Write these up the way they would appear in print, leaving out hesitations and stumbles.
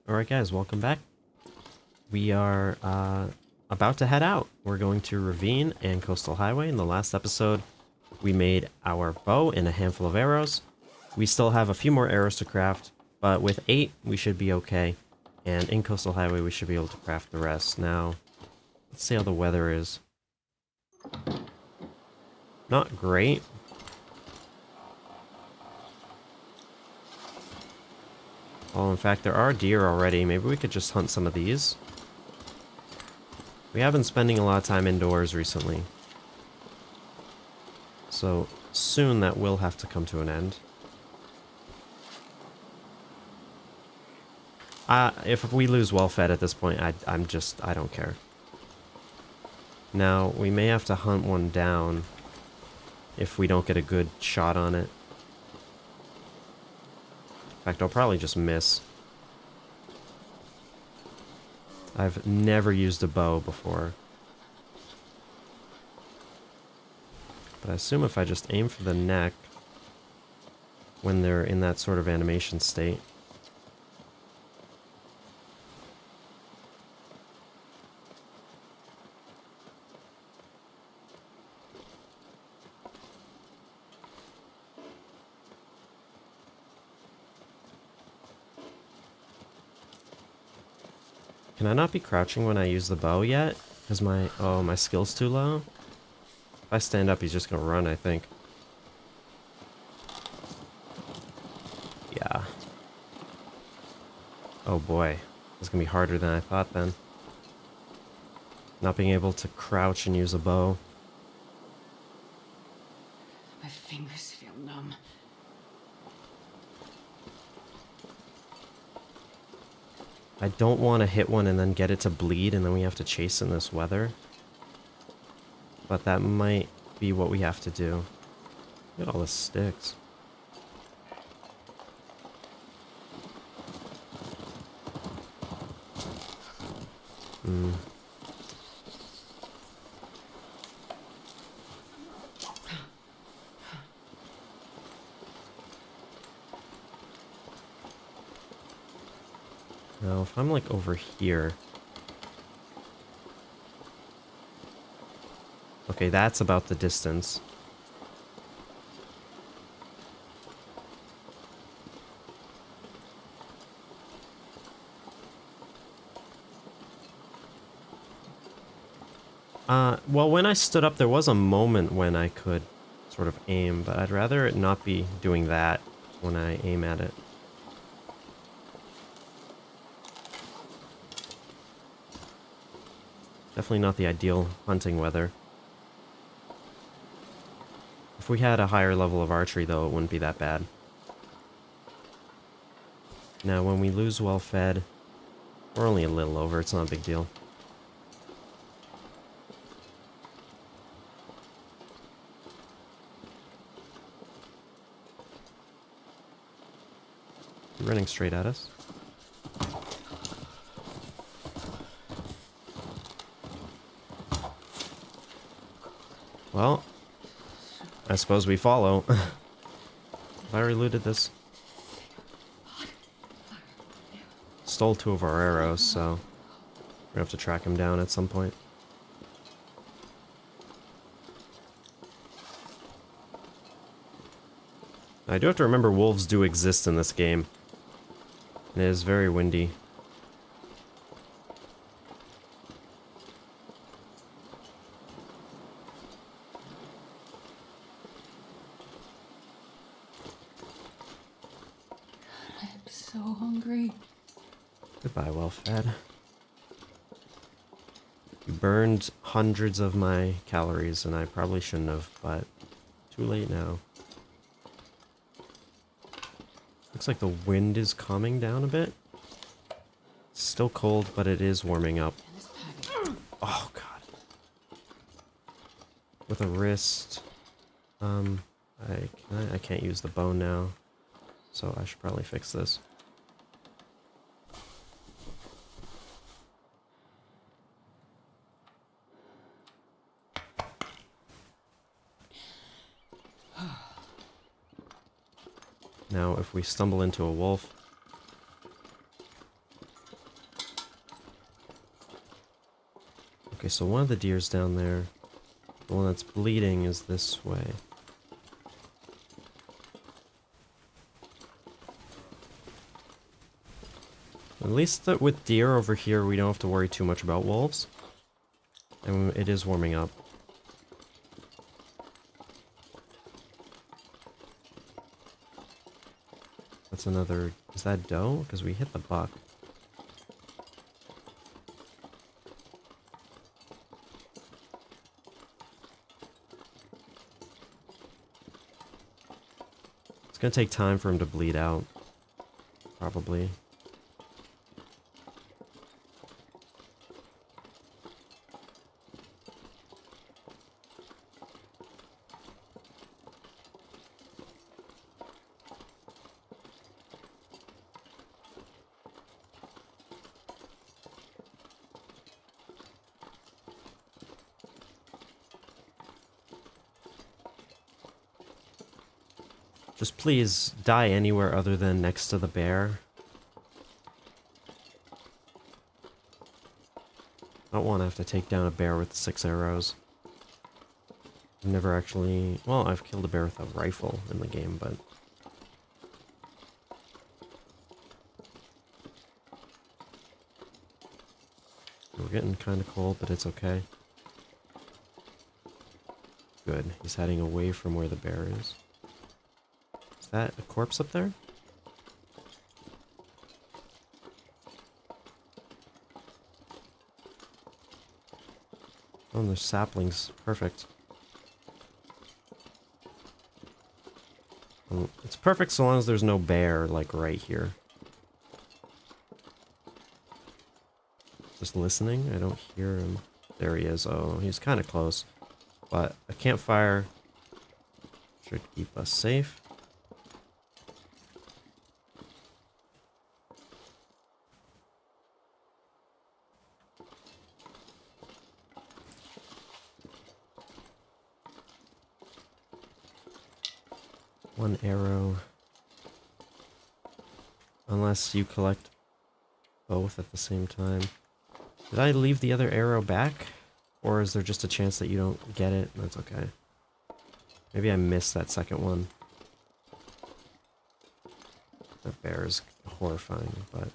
Alright guys, welcome back. We are about to head out. We're going to Ravine and Coastal Highway. In the last episode, we made our bow and a handful of arrows. We still have a few more arrows to craft, but with 8, we should be okay. And in Coastal Highway, we should be able to craft the rest. Now, let's see how the weather is. Not great. Oh, in fact, there are deer already. Maybe we could just hunt some of these. We have been spending a lot of time indoors recently. So, soon that will have to come to an end. If we lose well-fed at this point, I don't care. Now, we may have to hunt one down if we don't get a good shot on it. In fact, I'll probably just miss. I've never used a bow before. But I assume if I just aim for the neck when they're in that sort of animation state. Can I not be crouching when I use the bow yet? Because my skill's too low? If I stand up, he's just gonna run, I think. Yeah. Oh boy. This is gonna be harder than I thought then. Not being able to crouch and use a bow. My fingers feel numb. I don't want to hit one and then get it to bleed and then we have to chase in this weather. But that might be what we have to do. Look at all the sticks. Now, if I'm like over here. Okay, that's about the distance. Well, when I stood up, there was a moment when I could sort of aim, but I'd rather it not be doing that when I aim at it. Definitely not the ideal hunting weather. If we had a higher level of archery, though, it wouldn't be that bad. Now, when we lose well-fed, we're only a little over. It's not a big deal. You're running straight at us. Well, I suppose we follow. I already looted this. Stole 2 of our arrows, so we're gonna have to track him down at some point. I do have to remember wolves do exist in this game. And it is very windy. I'm so hungry. Goodbye, well-fed. You burned hundreds of my calories, and I probably shouldn't have, but too late now. Looks like the wind is calming down a bit. It's still cold, but it is warming up. Oh, God. With a wrist. I can't use the bow now, so I should probably fix this. Now, if we stumble into a wolf, Okay, so one of the deer's down there. The one that's bleeding is this way. At least with deer over here, we don't have to worry too much about wolves. And it is warming up. That's another... Is that doe? Because we hit the buck. It's gonna take time for him to bleed out. Probably. Just please die anywhere other than next to the bear. I don't want to have to take down a bear with 6 arrows. I've never actually... Well, I've killed a bear with a rifle in the game, but... We're getting kind of cold, but it's okay. Good. He's heading away from where the bear is. Is that a corpse up there? Oh, and there's saplings. Perfect. It's perfect so long as there's no bear, like, right here. Just listening? I don't hear him. There he is. Oh, he's kind of close. But a campfire should keep us safe. One arrow. Unless you collect both at the same time. Did I leave the other arrow back? Or is there just a chance that you don't get it? That's okay. Maybe I missed that second one. That bear is horrifying, but...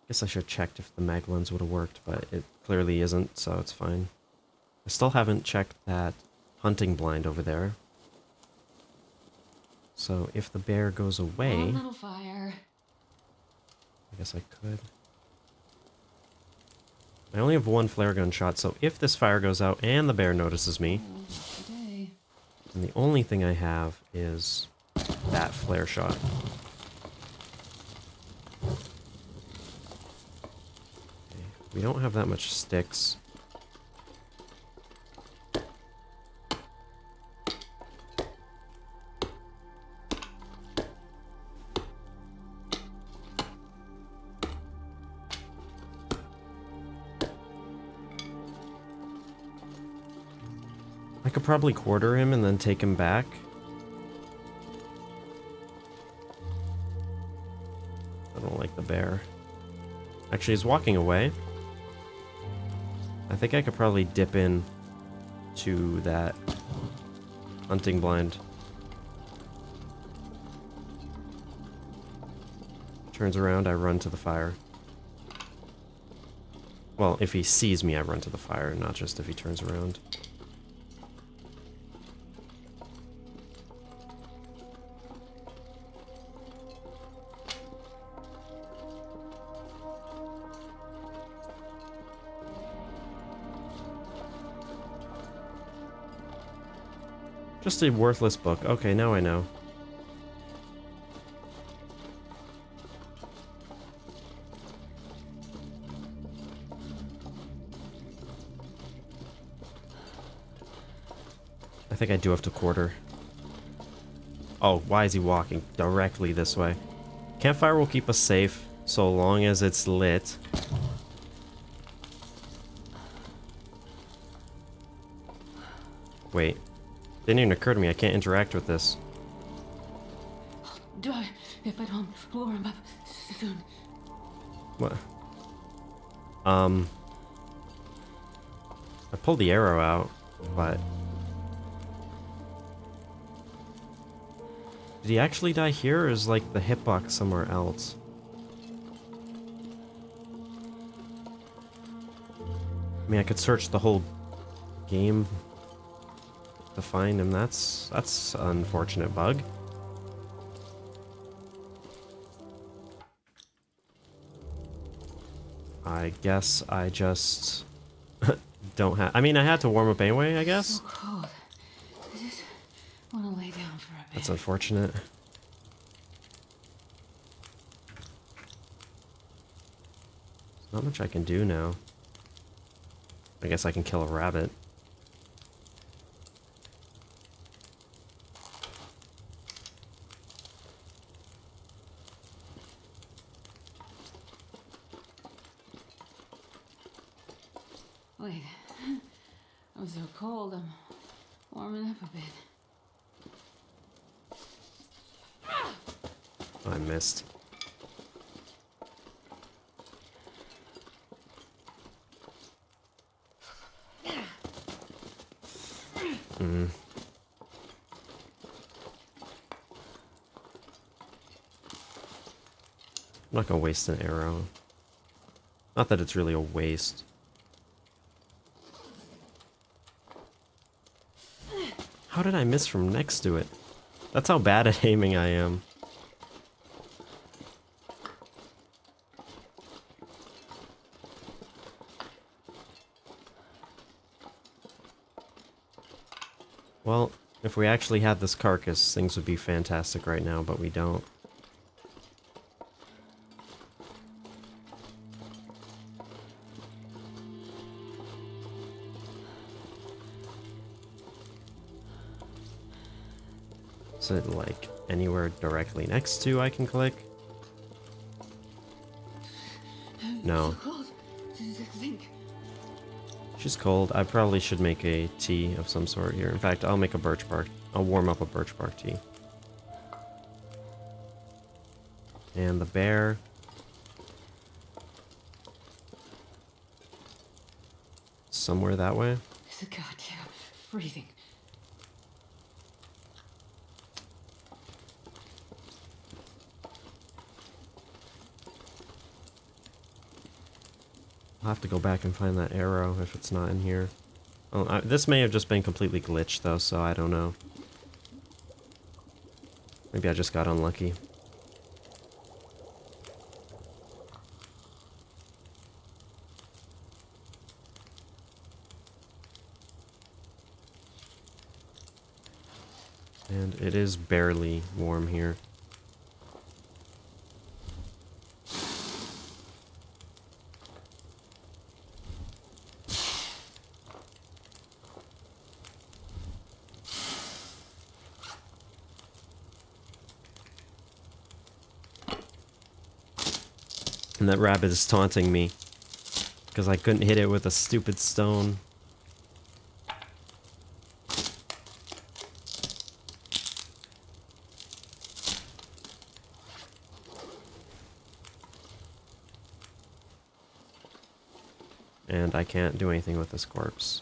Guess I should have checked if the mag lens would have worked, but it clearly isn't, so it's fine. I still haven't checked that hunting blind over there. So if the bear goes away... One little fire. I guess I could. I only have one flare gun shot, so if this fire goes out and the bear notices me... Today. And the only thing I have is that flare shot. We don't have that much sticks. I could probably quarter him and then take him back. I don't like the bear. Actually, he's walking away. I think I could probably dip in to that hunting blind. Turns around, I run to the fire. Well, if he sees me, I run to the fire, not just if he turns around. Just a worthless book. Okay, now I know. I think I do have to quarter. Oh, why is he walking directly this way? Campfire will keep us safe so long as it's lit. Wait. Didn't even occur to me. I can't interact with this. Die if I don't warm up soon. What? I pulled the arrow out, but... Did he actually die here, or is, like, the hitbox somewhere else? I mean, I could search the whole game to find him. That's an unfortunate bug. I guess I just don't have... I mean, I had to warm up anyway, I guess. So cold. I just want to lay down for a bit. That's unfortunate. There's not much I can do now. I guess I can kill a rabbit. Wait. I'm so cold. I'm warming up a bit. Oh, I missed. I'm not gonna waste an arrow. Not that it's really a waste. How did I miss from next to it? That's how bad at aiming I am. Well, if we actually had this carcass, things would be fantastic right now, but we don't. Is it like anywhere directly next to I can click? No. So cold. Think. She's cold. I probably should make a tea of some sort here. In fact, I'll make a birch bark. I'll warm up a birch bark tea. And the bear. Somewhere that way. It's a goddamn freezing. I'll have to go back and find that arrow if it's not in here. Oh, this may have just been completely glitched though, so I don't know. Maybe I just got unlucky. And it is barely warm here. And that rabbit is taunting me because I couldn't hit it with a stupid stone. And I can't do anything with this corpse.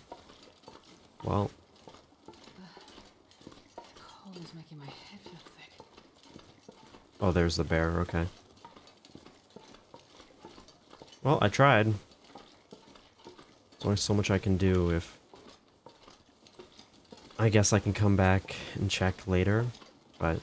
Well. The cold is making my head feel thick. Oh, there's the bear, okay. Well, I tried. There's only so much I can do if... I guess I can come back and check later, but...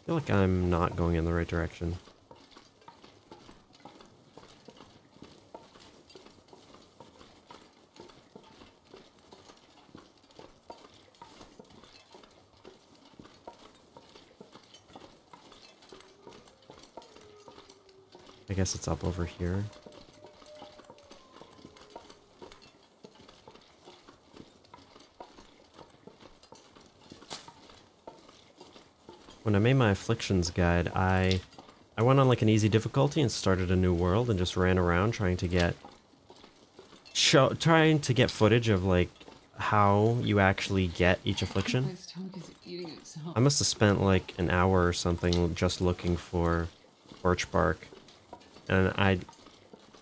I feel like I'm not going in the right direction. I guess it's up over here. when I made my afflictions guide, I went on like an easy difficulty and started a new world and just ran around trying to get footage of like how you actually get each affliction. My stomach is eating itself. I must have spent like an hour or something just looking for birch bark, and I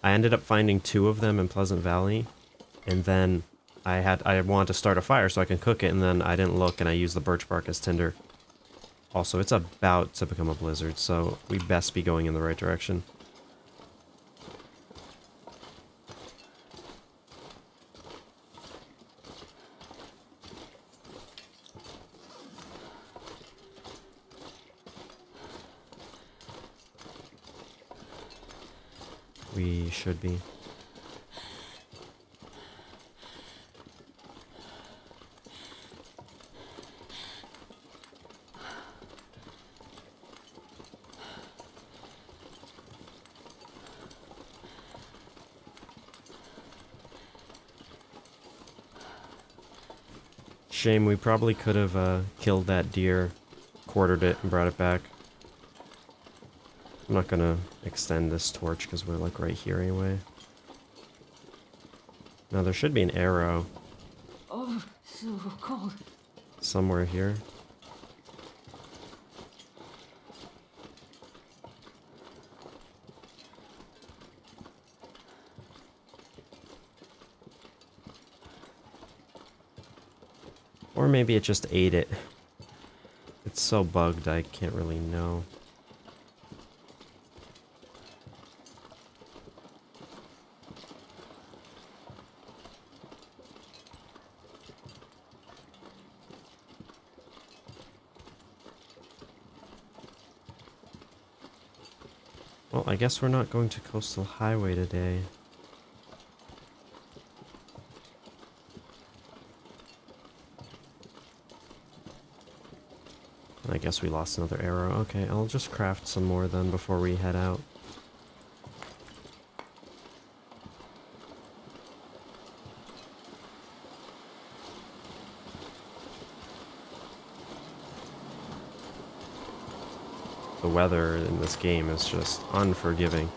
ended up finding 2 of them in Pleasant Valley, and then I wanted to start a fire so I can cook it, and then I didn't look and I used the birch bark as tinder. Also, it's about to become a blizzard, so we best be going in the right direction. We should be. Shame, we probably could have killed that deer, quartered it, and brought it back. I'm not gonna extend this torch because we're like right here anyway. Now there should be an arrow Oh, so cold. somewhere here. Or maybe it just ate it. It's so bugged I can't really know. Well, I guess we're not going to Coastal Highway today. I guess we lost another arrow. Okay, I'll just craft some more then before we head out. The weather in this game is just unforgiving.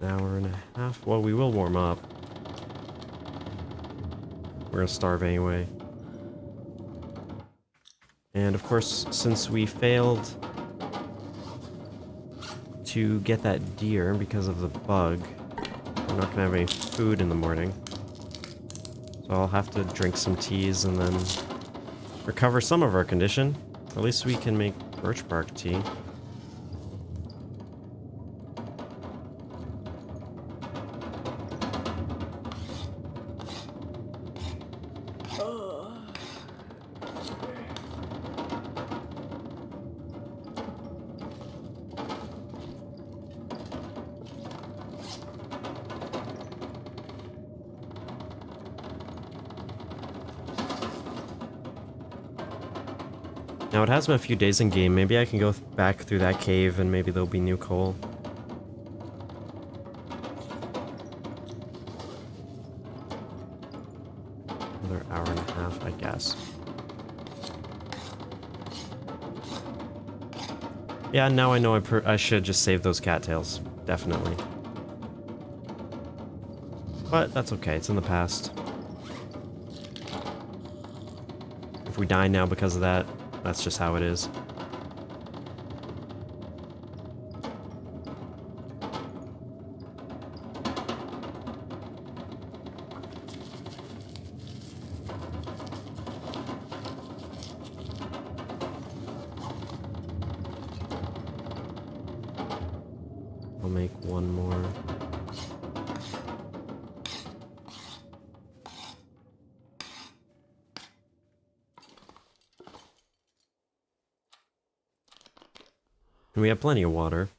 An hour and a half. Well, we will warm up. We're gonna starve anyway. And of course, since we failed to get that deer because of the bug, we're not gonna have any food in the morning. So I'll have to drink some teas and then recover some of our condition. At least we can make birch bark tea. Now it has been a few days in game. Maybe I can go back through that cave and maybe there'll be new coal. Another hour and a half, I guess. Yeah, now I know I should just save those cattails. Definitely. But that's okay, it's in the past. If we die now because of that, that's just how it is. I'll make one more. And we have plenty of water.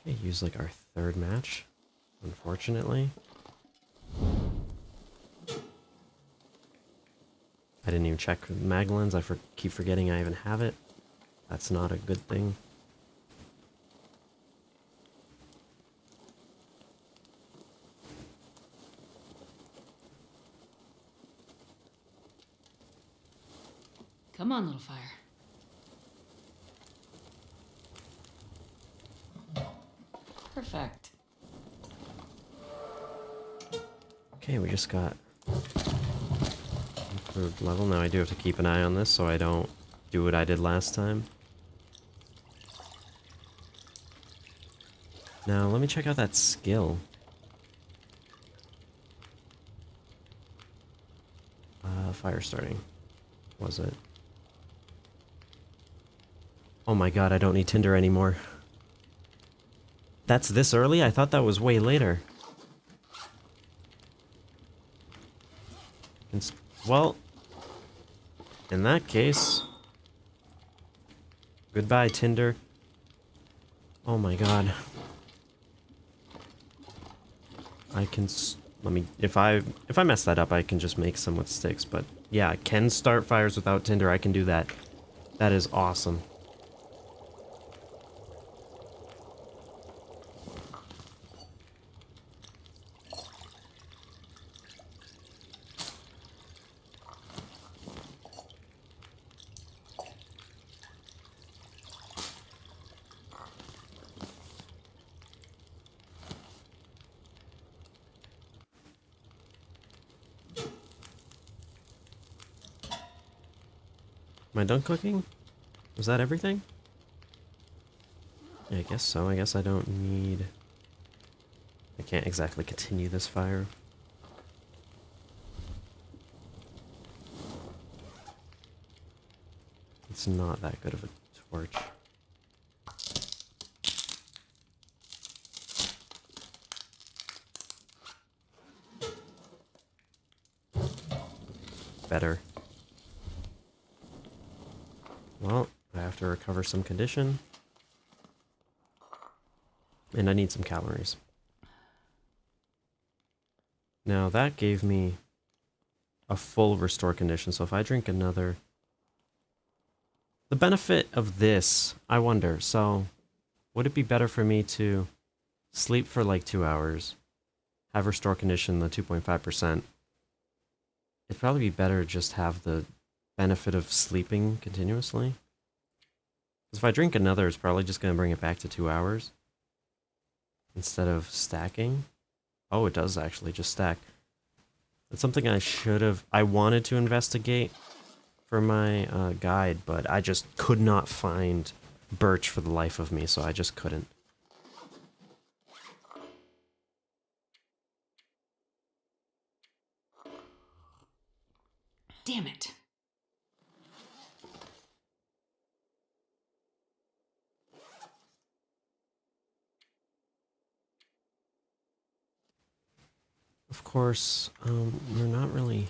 Okay, use like our third match, unfortunately. I didn't even check Maglins. Keep forgetting I even have it. That's not a good thing. Come on, little fire. Perfect. Okay, we just got improved level. Now I do have to keep an eye on this so I don't do what I did last time. Now, let me check out that skill. Fire starting. Was it? Oh my god, I don't need Tinder anymore. That's this early? I thought that was way later. Well, in that case... Goodbye, Tinder. Oh my god. I can... Let me... If I mess that up, I can just make some with sticks, but... Yeah, I can start fires without Tinder. I can do that. That is awesome. Am I done cooking? Was that everything? Yeah, I guess so. I guess I don't need... I can't exactly continue this fire. It's not that good of a torch. Better. Well, I have to recover some condition. And I need some calories. Now that gave me a full restore condition, so if I drink another... The benefit of this, I wonder, so would it be better for me to sleep for like 2 hours, have restore condition, the 2.5%? It'd probably be better to just have the benefit of sleeping continuously. Because if I drink another, it's probably just going to bring it back to 2 hours instead of stacking. Oh, it does actually just stack. That's something I wanted to investigate for my guide, but I just could not find birch for the life of me, so I just couldn't. Damn it. Of course, we're not really...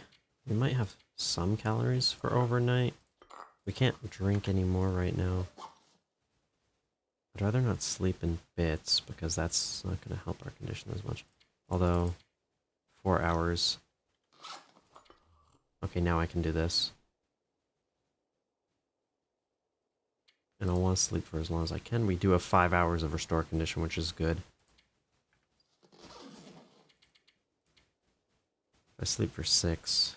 We might have some calories for overnight. We can't drink anymore right now. I'd rather not sleep in bits, because that's not going to help our condition as much. Although, 4 hours... Okay, now I can do this. And I'll want to sleep for as long as I can. We do have 5 hours of restore condition, which is good. I sleep for 6.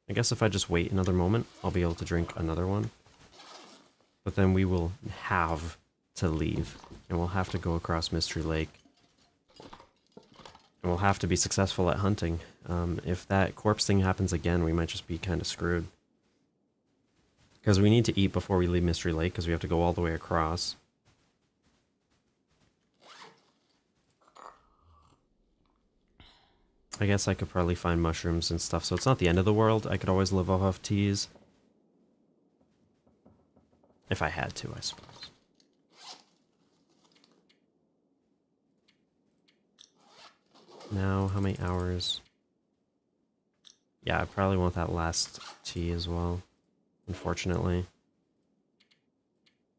I guess if I just wait another moment, I'll be able to drink another one. But then we will have to leave. And we'll have to go across Mystery Lake. And we'll have to be successful at hunting. If that corpse thing happens again, we might just be kind of screwed. Because we need to eat before we leave Mystery Lake, because we have to go all the way across. I guess I could probably find mushrooms and stuff, so it's not the end of the world. I could always live off of teas. If I had to, I suppose. Now, how many hours? Yeah, I probably want that last tea as well, unfortunately.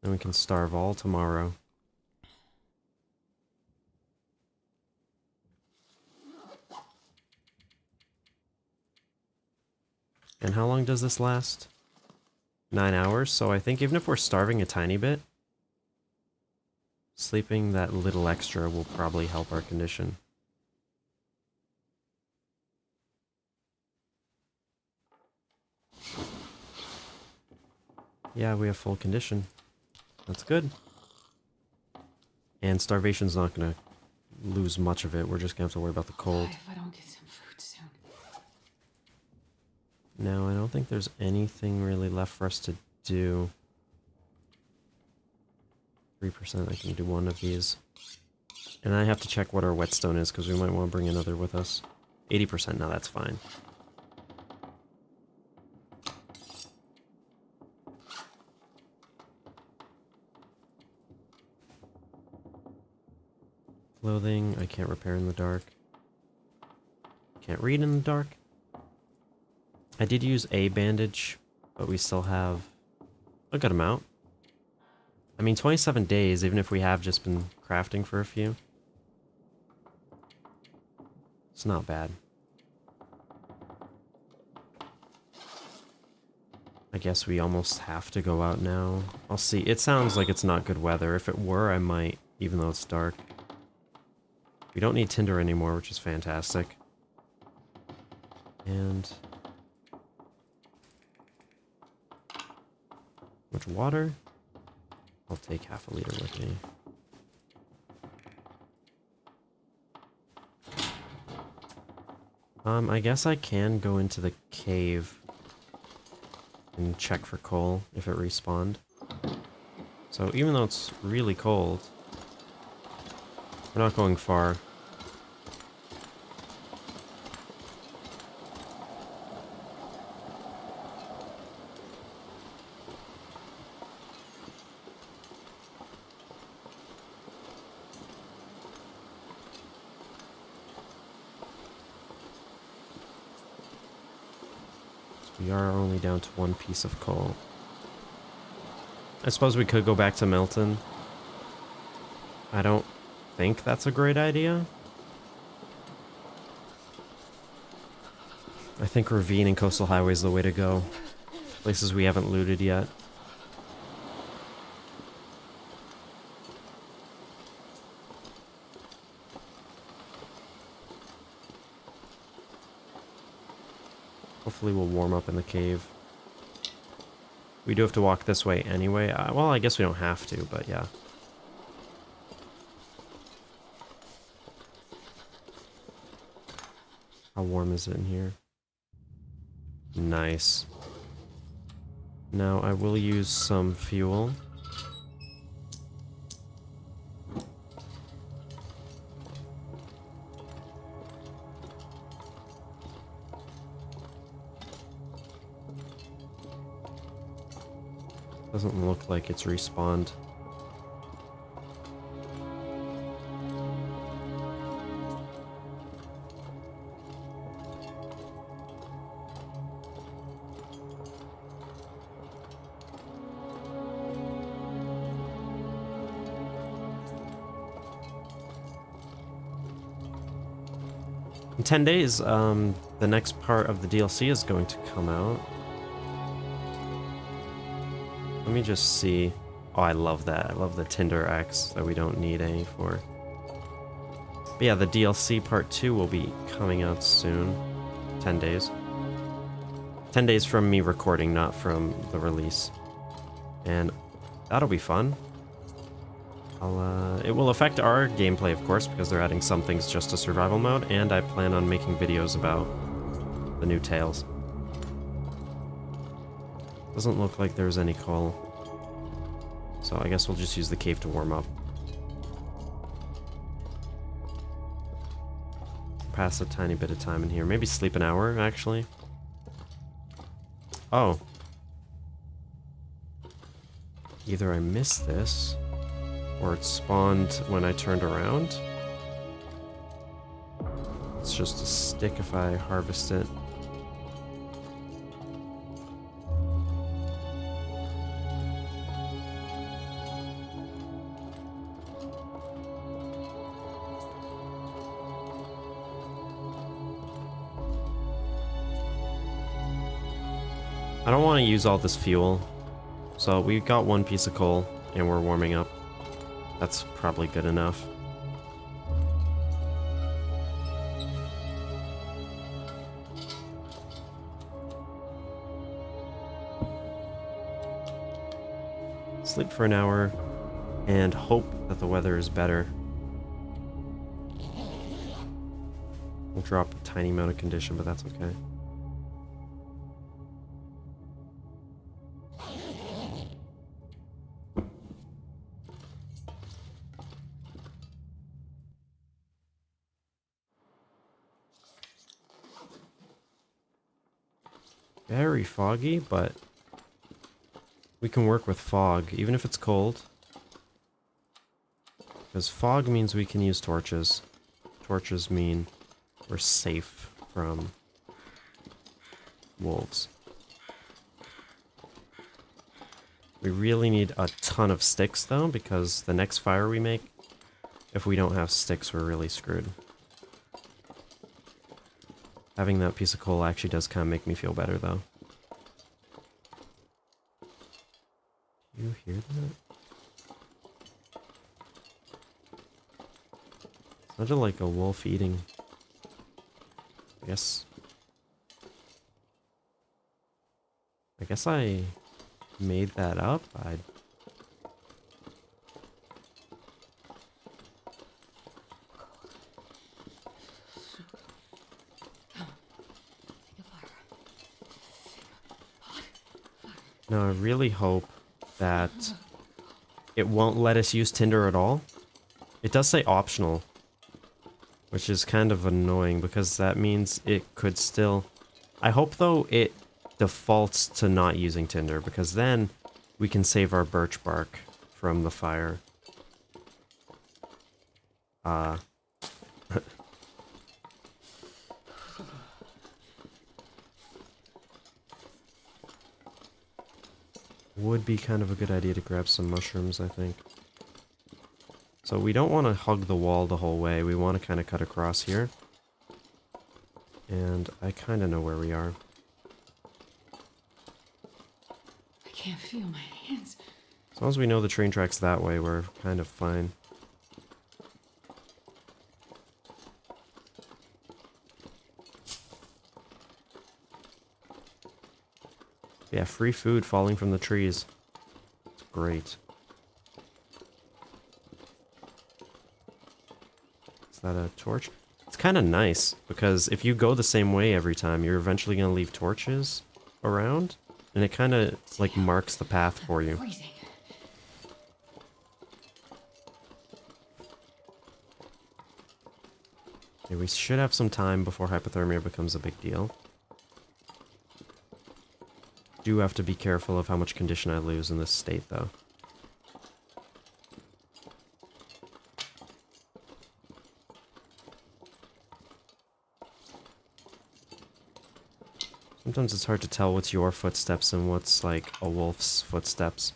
Then we can starve all tomorrow. And how long does this last? 9 hours, so I think even if we're starving a tiny bit, sleeping that little extra will probably help our condition. Yeah, we have full condition. That's good. And starvation's not gonna lose much of it. We're just gonna have to worry about the cold. If I don't get some food soon. No, I don't think there's anything really left for us to do. 3%, I can do one of these. And I have to check what our whetstone is, because we might want to bring another with us. 80%, now that's fine. Clothing, I can't repair in the dark. Can't read in the dark. I did use a bandage, but we still have a good amount. I mean, 27 days, even if we have just been crafting for a few. It's not bad. I guess we almost have to go out now. I'll see. It sounds like it's not good weather. If it were, I might, even though it's dark. We don't need tinder anymore, which is fantastic. And... much water? I'll take half a liter with me. I guess I can go into the cave and check for coal if it respawned. So even though it's really cold, we're not going far. We are only down to one piece of coal. I suppose we could go back to Milton. I don't think that's a great idea. I think Ravine and Coastal Highway is the way to go. Places we haven't looted yet. Hopefully we'll warm up in the cave. We do have to walk this way anyway. Well, I guess we don't have to, but yeah. How warm is it in here? Nice. Now I will use some fuel. Doesn't look like it's respawned. In 10 days, the next part of the DLC is going to come out. Let me just see. Oh, I love that. I love the Tinder X that we don't need any for. But yeah, the DLC part 2 will be coming out soon. 10 days. 10 days from me recording, not from the release. And that'll be fun. It will affect our gameplay, of course, because they're adding some things just to survival mode, and I plan on making videos about the new Tales. Doesn't look like there's any coal. So I guess we'll just use the cave to warm up. Pass a tiny bit of time in here. Maybe sleep an hour, actually. Oh. Either I missed this, or it spawned when I turned around. It's just a stick if I harvest it. I don't want to use all this fuel. So we got one piece of coal and we're warming up. That's probably good enough. Sleep for an hour and hope that the weather is better. We'll drop a tiny amount of condition, but that's okay. Very foggy, but we can work with fog, even if it's cold. Because fog means we can use torches. Torches mean we're safe from wolves. We really need a ton of sticks, though, because the next fire we make, if we don't have sticks, we're really screwed. Having that piece of coal actually does kind of make me feel better, though. You hear that? Sounded like a wolf eating. I guess I made that up. No, I really hope that it won't let us use Tinder at all. It does say optional, which is kind of annoying because that means it could still... I hope, though, it defaults to not using Tinder, because then we can save our birch bark from the fire. Would be kind of a good idea to grab some mushrooms, I think. So we don't want to hug the wall the whole way. We want to kind of cut across here. And I kind of know where we are. I can't feel my hands. As long as we know the train track's that way, we're kind of fine. Yeah, free food falling from the trees. It's great. Is that a torch? It's kind of nice, because if you go the same way every time, you're eventually going to leave torches around, and it kind of, like, marks the path for you. Freezing. Okay, we should have some time before hypothermia becomes a big deal. Do have to be careful of how much condition I lose in this state, though. Sometimes it's hard to tell what's your footsteps and what's, like, a wolf's footsteps.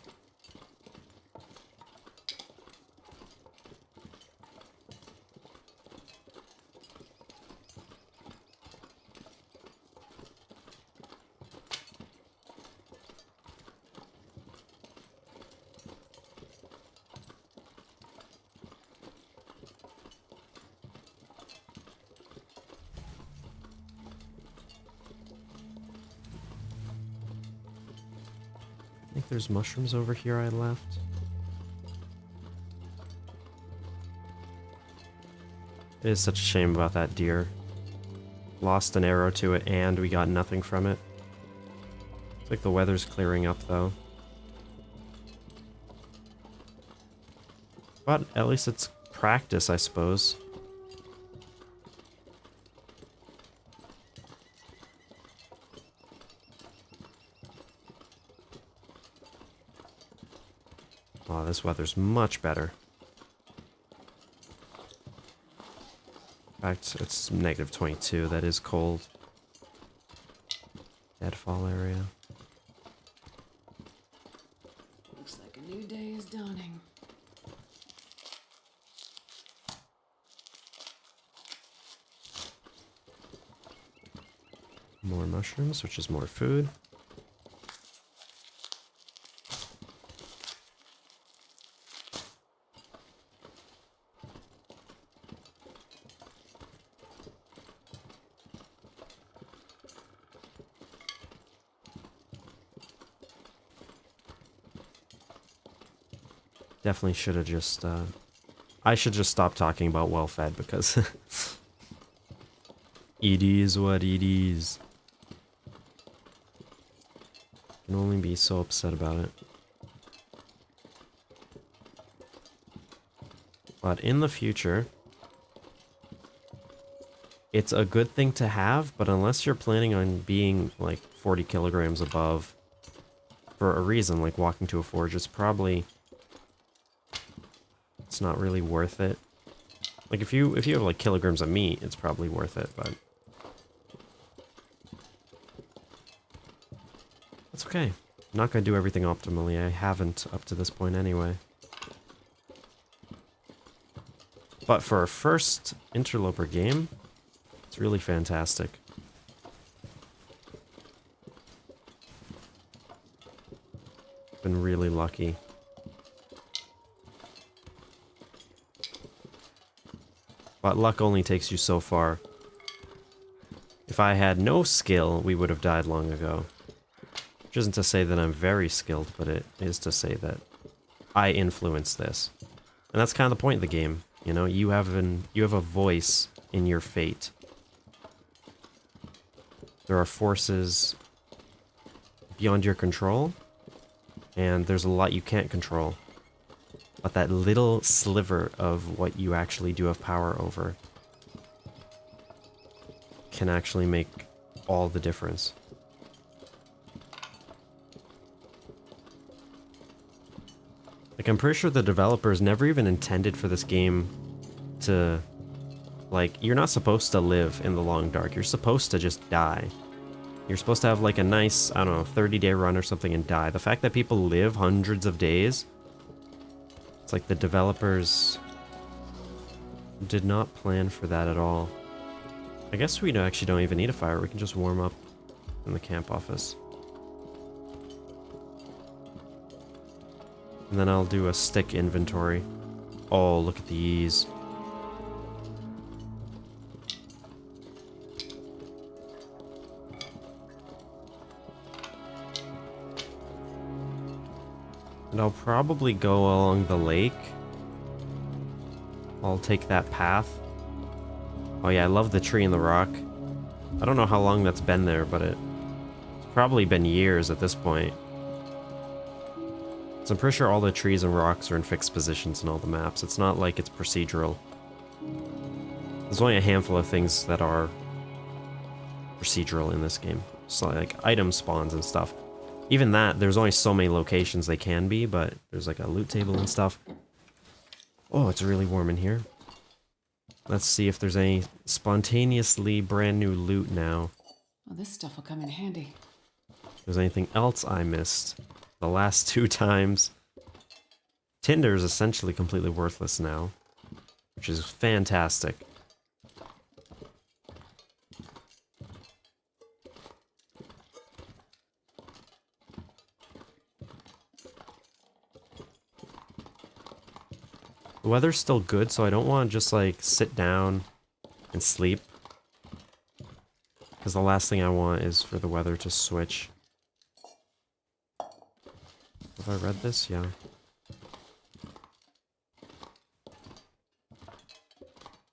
I think there's mushrooms over here I left. It is such a shame about that deer. Lost an arrow to it and we got nothing from it. It's like the weather's clearing up, though. But at least it's practice, I suppose. Oh, this weather's much better. In fact, it's negative 22. That is cold. Deadfall area. Looks like a new day is dawning. More mushrooms, which is more food. Definitely should have just, I should just stop talking about well-fed because it is what it is. Can only be so upset about it. But in the future, it's a good thing to have, but unless you're planning on being like 40 kilograms above for a reason, like walking to a forge, it's not really worth it. Like if you have like kilograms of meat, it's probably worth it, but that's okay. I'm not gonna do everything optimally. I haven't up to this point anyway. But for a first Interloper game, it's really fantastic. Been really lucky. But luck only takes you so far. If I had no skill, we would have died long ago. Which isn't to say that I'm very skilled, but it is to say that I influence this. And that's kind of the point of the game. You know, you have a voice in your fate. There are forces beyond your control, and there's a lot you can't control. But that little sliver of what you actually do have power over can actually make all the difference. Like, I'm pretty sure the developers never even intended for this game to... Like, you're not supposed to live in the long dark. You're supposed to just die. You're supposed to have, like, a nice, I don't know, 30-day run or something and die. The fact that people live hundreds of days... It's like the developers did not plan for that at all. I guess we actually don't even need a fire. We can just warm up in the camp office. And then I'll do a stick inventory. Oh, look at these. And I'll probably go along the lake. I'll take that path. Oh yeah, I love the tree and the rock. I don't know how long that's been there, but it's probably been years at this point. So I'm pretty sure all the trees and rocks are in fixed positions in all the maps. It's not like it's procedural. There's only a handful of things that are procedural in this game. So like item spawns and stuff. Even that, there's only so many locations they can be, but there's like a loot table and stuff. Oh, it's really warm in here. Let's see if there's any spontaneously brand new loot now. Well, this stuff will come in handy. If there's anything else I missed the last 2 times. Tinder is essentially completely worthless now, which is fantastic. The weather's still good, so I don't want to just like sit down and sleep. Because the last thing I want is for the weather to switch. Have I read this? Yeah.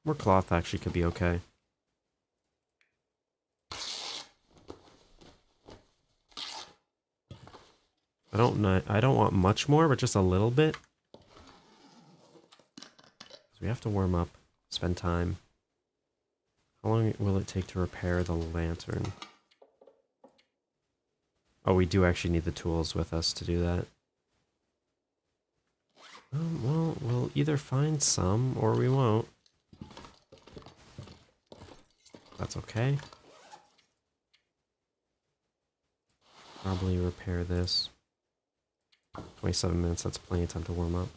More cloth actually could be okay. I don't want much more, but just a little bit. So we have to warm up, spend time. How long will it take to repair the lantern? Oh, we do actually need the tools with us to do that. Well, we'll either find some or we won't. That's okay. Probably repair this. 27 minutes, that's plenty of time to warm up.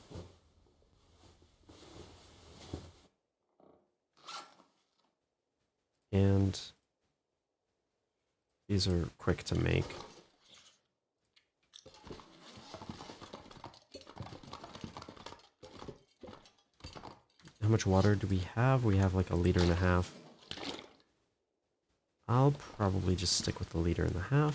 And these are quick to make. How much water do we have? We have like 1.5 liters. I'll probably just stick with the 1.5 liters.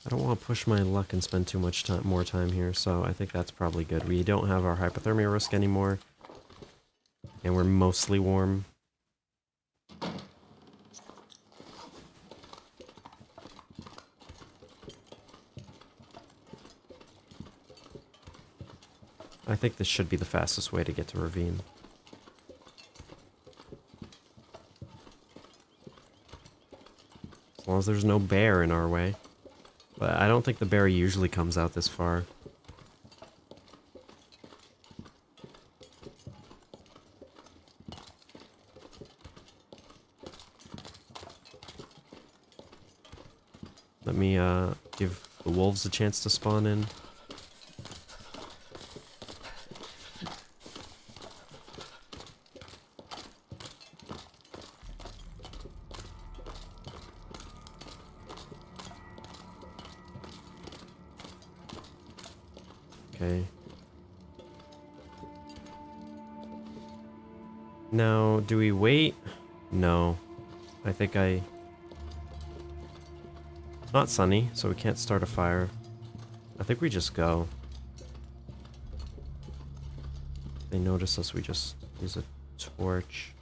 I don't want to push my luck and spend too much time, more time here, so I think that's probably good. We don't have our hypothermia risk anymore, and we're mostly warm. I think this should be the fastest way to get to Ravine. As long as there's no bear in our way. But I don't think the bear usually comes out this far. Let me give the wolves a chance to spawn in. Okay. Now, do we wait? No. I think it's not sunny, so we can't start a fire. I think we just go. If they notice us, we just use a torch.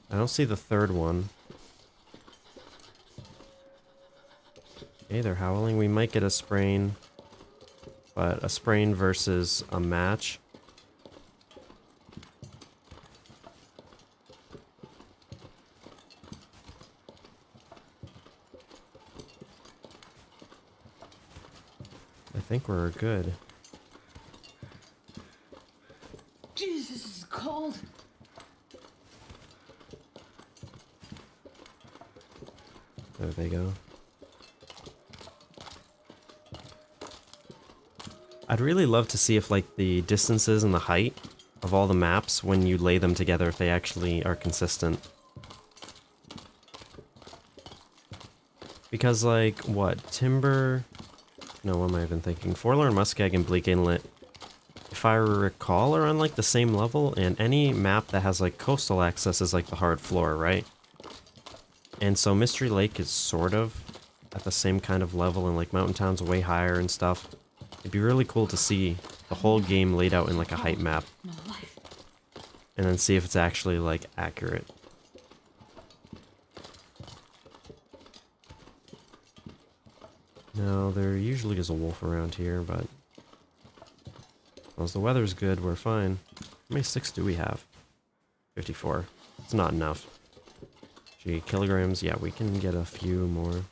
I don't see the third one. Okay, they're howling. We might get a sprain. But a sprain versus a match. I think we're good. Jesus, this is cold. There they go. I'd really love to see if like the distances and the height of all the maps when you lay them together, if they actually are consistent. Because like, what, Timber... No, what am I even thinking? Forlorn Muskeg and Bleak Inlet, if I recall, are on like the same level, and any map that has like coastal access is like the hard floor, right? And so Mystery Lake is sort of at the same kind of level, and like Mountain Town's way higher and stuff. It'd be really cool to see the whole game laid out in like a height map. And then see if it's actually like accurate. No, there usually is a wolf around here, but as long as the weather's good, we're fine. How many sticks do we have? 54. It's not enough. Gee, kilograms, yeah, we can get a few more.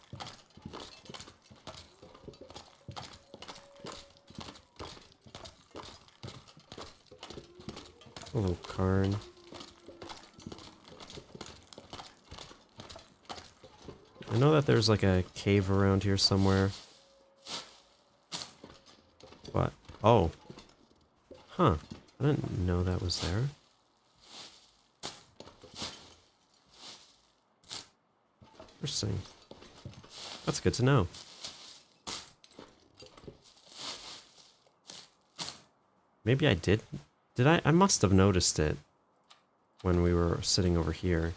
A little cairn. I know that there's like a cave around here somewhere. But, oh. Huh. I didn't know that was there. Interesting. That's good to know. Maybe I did. Did I? I must have noticed it when we were sitting over here.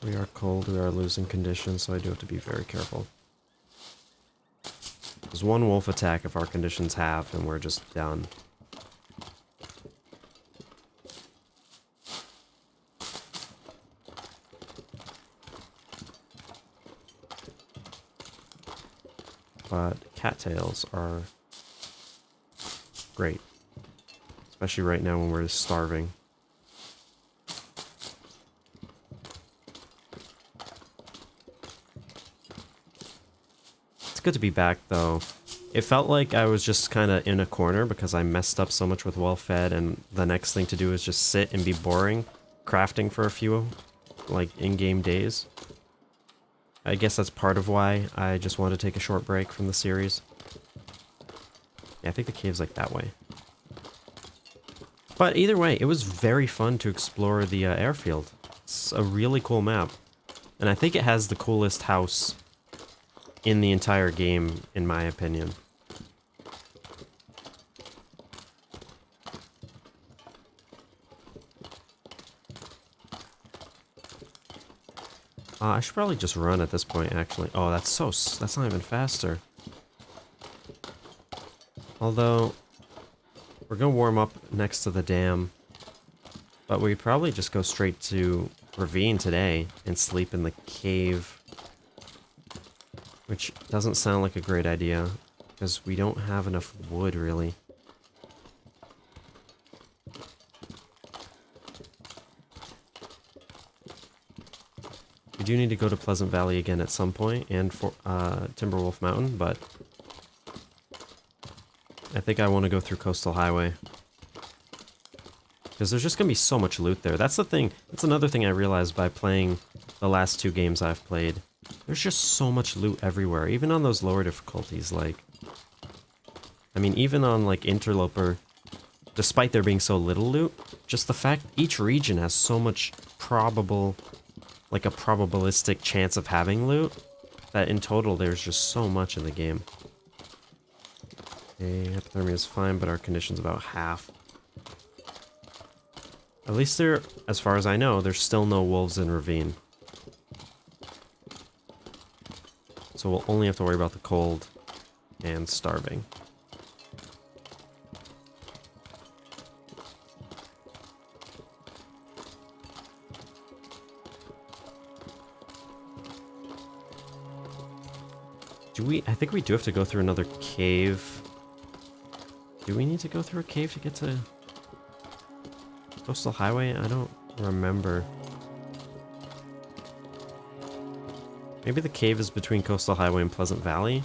We are cold, we are losing conditions, so I do have to be very careful. There's one wolf attack if our conditions halve, and we're just done. But cattails are great. Especially right now when we're starving. It's good to be back, though. It felt like I was just kind of in a corner because I messed up so much with well-fed, and the next thing to do is just sit and be boring, crafting for a few, like, in-game days. I guess that's part of why I just wanted to take a short break from the series. Yeah, I think the cave's like that way. But either way, it was very fun to explore the airfield. It's a really cool map. And I think it has the coolest house in the entire game, in my opinion. I should probably just run at this point, actually. Oh, that's not even faster. Although, we're gonna warm up next to the dam. But we'd probably just go straight to Ravine today and sleep in the cave. Which doesn't sound like a great idea, because we don't have enough wood, really. We do need to go to Pleasant Valley again at some point, and for Timberwolf Mountain, but I think I want to go through Coastal Highway. Because there's just going to be so much loot there. That's the thing. That's another thing I realized by playing the last 2 games I've played. There's just so much loot everywhere, even on those lower difficulties, like... I mean, even on, like, Interloper, despite there being so little loot, just the fact each region has so much probable... like a probabilistic chance of having loot, that in total there's just so much in the game. Okay, hypothermia is fine, but our condition's about half. At least there, as far as I know, there's still no wolves in Ravine. So we'll only have to worry about the cold and starving. I think we do have to go through another cave. Do we need to go through a cave to get to Coastal Highway? I don't remember. Maybe the cave is between Coastal Highway and Pleasant Valley?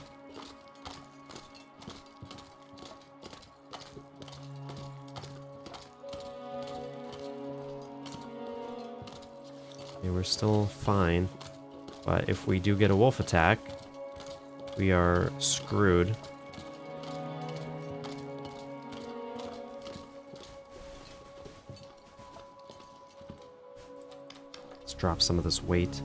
Okay, we're still fine. But if we do get a wolf attack, we are screwed. Let's drop some of this weight.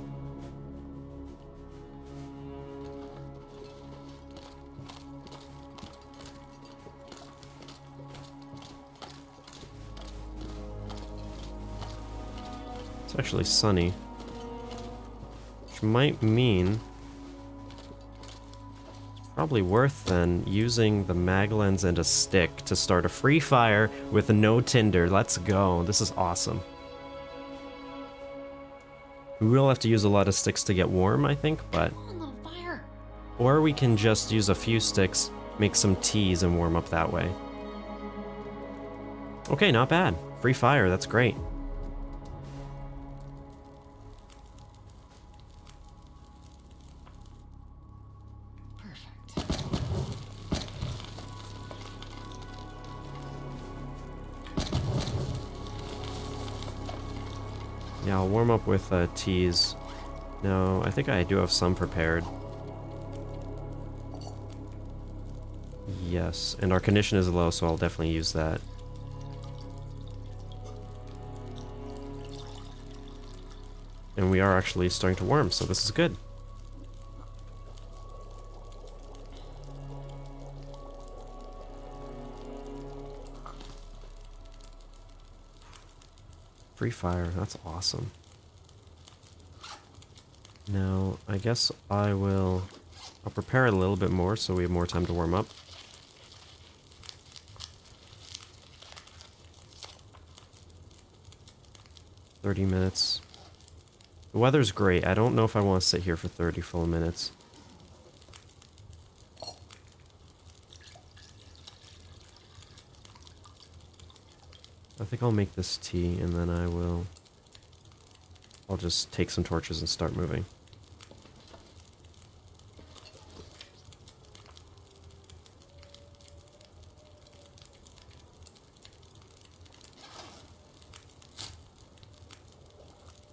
It's actually sunny, which might mean probably worth then using the mag lens and a stick to start a free fire with no tinder. Let's go. This is awesome. We will have to use a lot of sticks to get warm, I think, but... Come on, little fire. Or we can just use a few sticks, make some teas, and warm up that way. Okay, not bad. Free fire, that's great. Yeah, I'll warm up with teas. No, I think I do have some prepared. Yes, and our condition is low, so I'll definitely use that. And we are actually starting to warm, so this is good. Free fire, that's awesome. Now, I guess I'll prepare it a little bit more so we have more time to warm up. "30 minutes. The weather's great. I don't know if I want to sit here for 30 full minutes. I think I'll make this tea and then I'll just take some torches and start moving.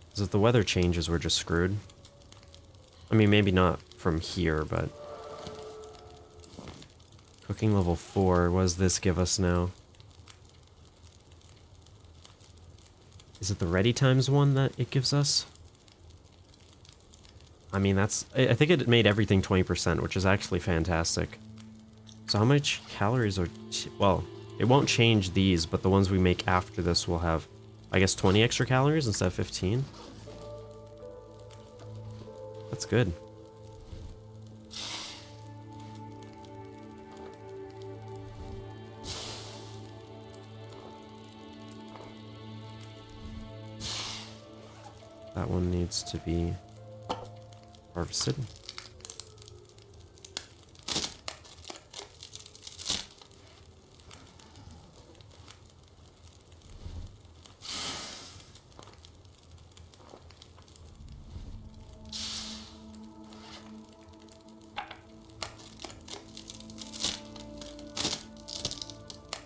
Because if the weather changes, we're just screwed. I mean, maybe not from here, but... Cooking level 4, what does this give us now? Is it the ready times one that it gives us? I mean, I think it made everything 20%, which is actually fantastic. So how much calories are... Well, it won't change these, but the ones we make after this will have, I guess, 20 extra calories instead of 15. That's good. That one needs to be harvested.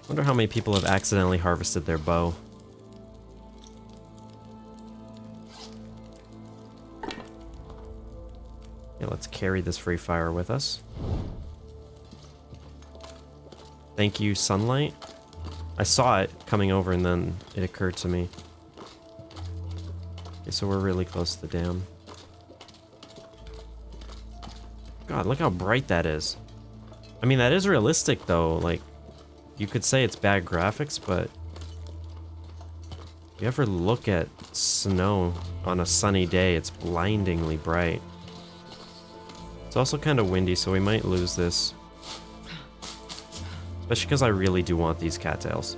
Wonder how many people have accidentally harvested their bow. Yeah, let's carry this free fire with us. Thank you, sunlight. I saw it coming over and then it occurred to me. Okay, so we're really close to the dam. God, look how bright that is. I mean, that is realistic though. Like, you could say it's bad graphics, but if you ever look at snow on a sunny day, it's blindingly bright. It's also kind of windy, so we might lose this. Especially because I really do want these cattails.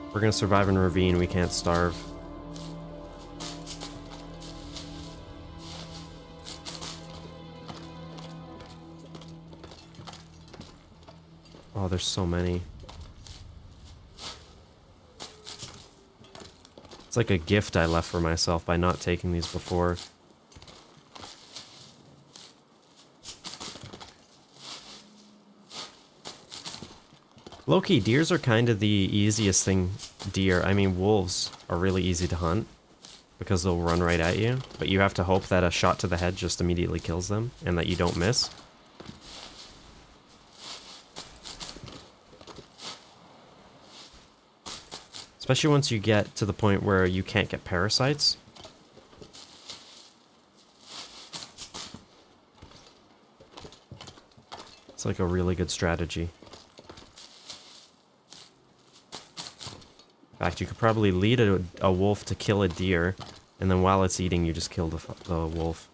If we're gonna survive in Ravine, we can't starve. Oh, there's so many. It's like a gift I left for myself by not taking these before. Low-key, deers are kind of the easiest thing. I mean, wolves are really easy to hunt because they'll run right at you, but you have to hope that a shot to the head just immediately kills them and that you don't miss. Especially once you get to the point where you can't get parasites. It's like a really good strategy. In fact, you could probably lead a wolf to kill a deer, and then while it's eating, you just kill the wolf.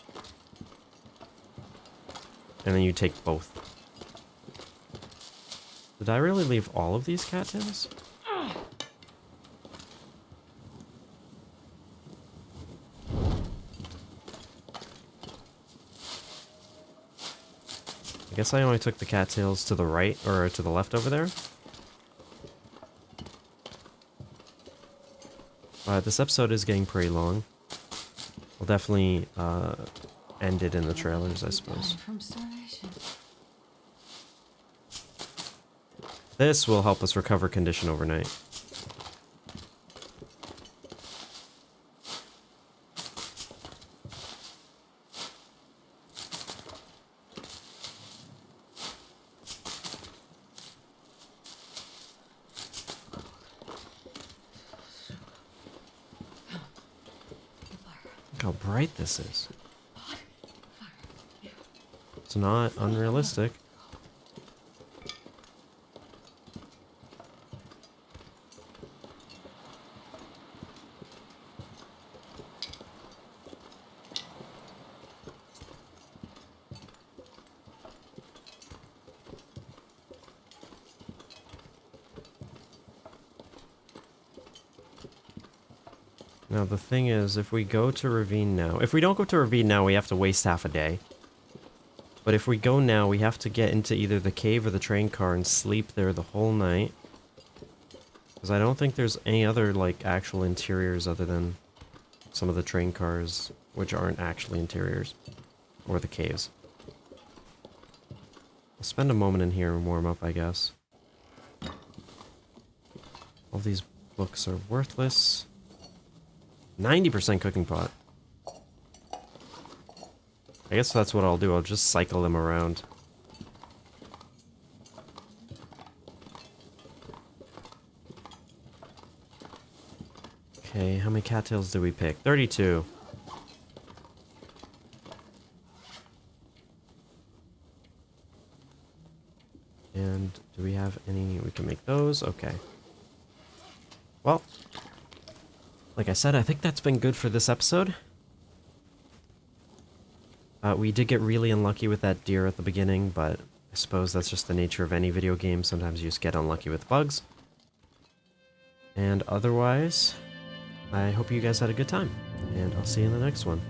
And then you take both. Did I really leave all of these cattails? I guess I only took the cattails to the right, or to the left over there. This episode is getting pretty long. We'll definitely end it in the trailers, I suppose. From starvation. This will help us recover condition overnight. Look how bright this is. It's not unrealistic. Now the thing is, if we go to Ravine now... If we don't go to Ravine now, we have to waste half a day. But if we go now, we have to get into either the cave or the train car and sleep there the whole night. Because I don't think there's any other, like, actual interiors other than some of the train cars, which aren't actually interiors. Or the caves. I'll spend a moment in here and warm up, I guess. All these books are worthless. 90% cooking pot. I guess that's what I'll do. I'll just cycle them around. Okay, how many cattails did we pick? 32. And do we have any? We can make those. Okay. Well, like I said, I think that's been good for this episode. We did get really unlucky with that deer at the beginning, but I suppose that's just the nature of any video game. Sometimes you just get unlucky with bugs. And otherwise, I hope you guys had a good time, and I'll see you in the next one.